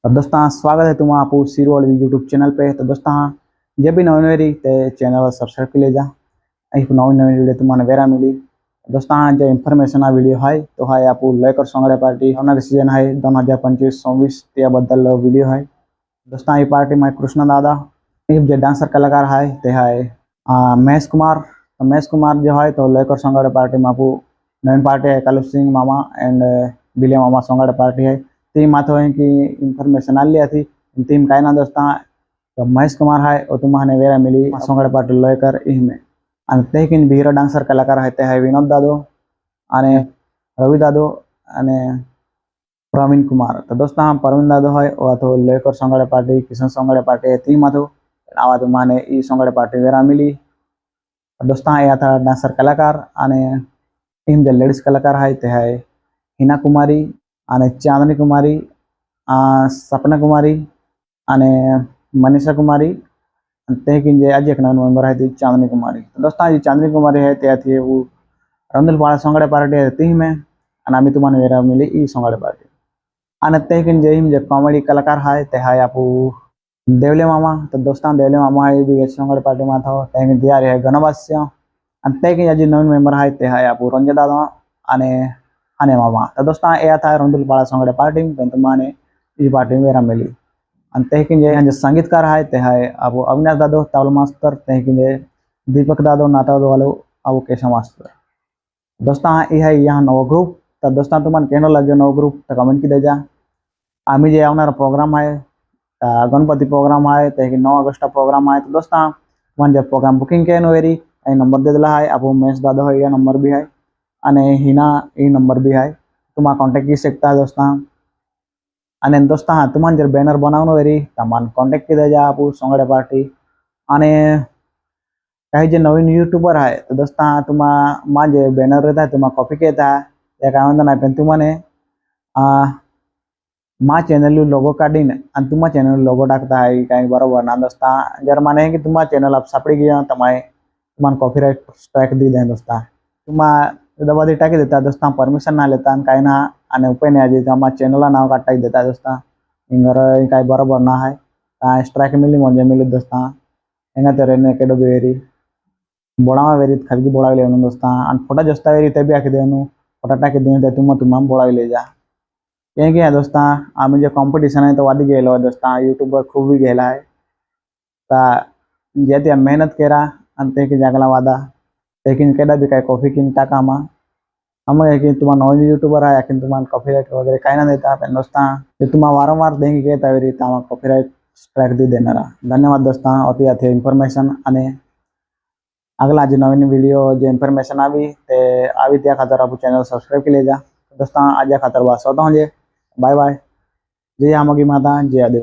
तो दोस्तों स्वागत है तुम्हारा आपू सीरो यूट्यूब चैनल पे। तो दोस्तों जब भी नवी नवी ते चैनल सब्सक्राइब कर लेजा। नवी नवी वीडियो तुम्हारे वेरा मिली। दोस्तों जो इन्फॉर्मेशन आ वीडियो है तो है आपू लेकर सोंगड़े पार्टी होना सीजन है 2025-26 त्याबद्दल वीडियो है। दोस्तों ये पार्टी में कृष्ण दादा जो डांसर कलाकार है ते है महेश कुमार। तो महेश कुमार जो है तो लेकर सोंगड़े पार्टी में आपू नवीन पार्टी है कलु सिंह मामा एंड बिलिया मामा सोंगड़े पार्टी है। टीम माथो है कि इन्फॉर्मेशन आ लिया थी टीम का ना दोस्ता तो महेश कुमार है और तुम्हारे वेरा मिली सोंगड़े पार्टी लेकर इनमें तेकिन हीरो डांसर कलाकार है विनोद दादो अने रवि दादो अने प्रवीण कुमार। तो दोस्ता प्रवीण दादो है तो लेकर सोंगड़े पार्टी किशन सोंगड़े पार्टी है टीम माथो आवा तुम्हारे ई सोंगड़े पार्टी वेरा मिली। दोस्ता या था डांसर कलाकार अने टीम जो लेडीज कलाकार है हिना कुमारी अने चांदनी कुमारी सपना कुमारी अने मनीषा कुमारी तेकिन जे आज एक नवीन मेंबर है ती चांदनी कुमारी। तो दोस्तों ये चांदनी कुमारी है त्याथी वो रंदलपाड़ा सोंगड़े पार्टी है ती में अने आमी तुम्हारे वेरा मिली ई सोंगड़े पार्टी अने तेकिन जे हिम जे कॉमेडी कलाकार है ते है आपू देवले मामा। तो दोस्तों देवले मामा है भी सोंगड़े पार्टी में था तेकिन तैयारी है गणवास्य अने तेकिन आज नवीन मेंबर है ते है आपू रंजन दादा अने अने मामा। तो दोस्तों यह था रंदलपाड़ा सोंगड़े पार्टी में तुम्हारे ई पार्टी में वेरा मिली तेकिन जे संगीतकार है ते है अब अविनाश दादो तबला मास्टर तेकिन जे दीपक दादो नाता वालों अब केशव मास्टर। दोस्तों ये है यहाँ नव ग्रुप। तो दोस्तों तुम्हारे कहना लगे नव ग्रुप तो कमेंट की देजा। आमी जे आवनारा प्रोग्राम है गणपति प्रोग्राम है तेकिन 9 अगस्ट प्रोग्राम है। तो दोस्तों तुम्हारे जब प्रोग्राम बुकिंग के वेरी नंबर दे दिला है अब महेश दादो है यह नंबर भी है अने हिना ये नंबर भी है तुम्हारा कॉन्टेक्ट की सकता है दोस्तों। अने दोस्तों हाँ तुम्हारे जब बैनर बनावनो वेरी तमान कॉन्टेक्ट की देजा आप सोंगड़े पार्टी अने कहीं जो नवीन यूट्यूबर है। तो दोस्तों तुम्हारा माँ जो बैनर रहता है तुम्हारा कॉपी कहता है या क्या वांधो नहीं तुम्हारे माँ चैनल लोगो काढ़ीने तुम्हारा चैनल लोगो टाकता है कहीं बराबर ना दोस्ता जर माने है कि तुम्हारा चैनल आप सापड़ी गया तुम्हारे कॉपीराइट स्ट्राइक दी दें दोस्ता तुम्हारा दबादी टाकी देता दोस्ता परमिशन ना लेता कहीं ना आने उपाय नहीं आज हमारा चैनल नाव काटा देता दोस्ता इंगर कहीं बराबर ना है कहीं स्ट्राइक मिली मजे मिली दोस्ता हेंगा तेरे केडो वेरी बोड़ा वेरी खरीदी बोड़ा ले दोस्ता फोटा जस्ता वेरी तभी आखी देनु फोटा टाकी दे तुम बोड़ा ले जा कहीं है दोस्ता आम जो कॉम्पिटिशन है तो वादी गेलो दोस्ता यूट्यूबर खूब भी गेला है जे मेहनत करा अंते की जागला वादा लेकिन केडा भी कहीं कॉफी किन टाका हम कि तुम्हारा नॉन यूट्यूबर है कि तुम्हारा कॉपीराइट वगैरह कहीं ना देता दोस्ता जो तुम्हारा वारंवार देंगे कहता वेरी कॉपीराइट स्ट्राइक दी देना। धन्यवाद दोस्ता अति अति इन्फॉर्मेशन अने अगला जो नवीन वीडियो जो इन्फॉर्मेशन आवी त्या खातर आप चैनल सब्सक्राइब कर लेजा। दोस्ता आज खातर बस होता हूँ जे बाय बाय जय आमोगी माता जय आदिवासी।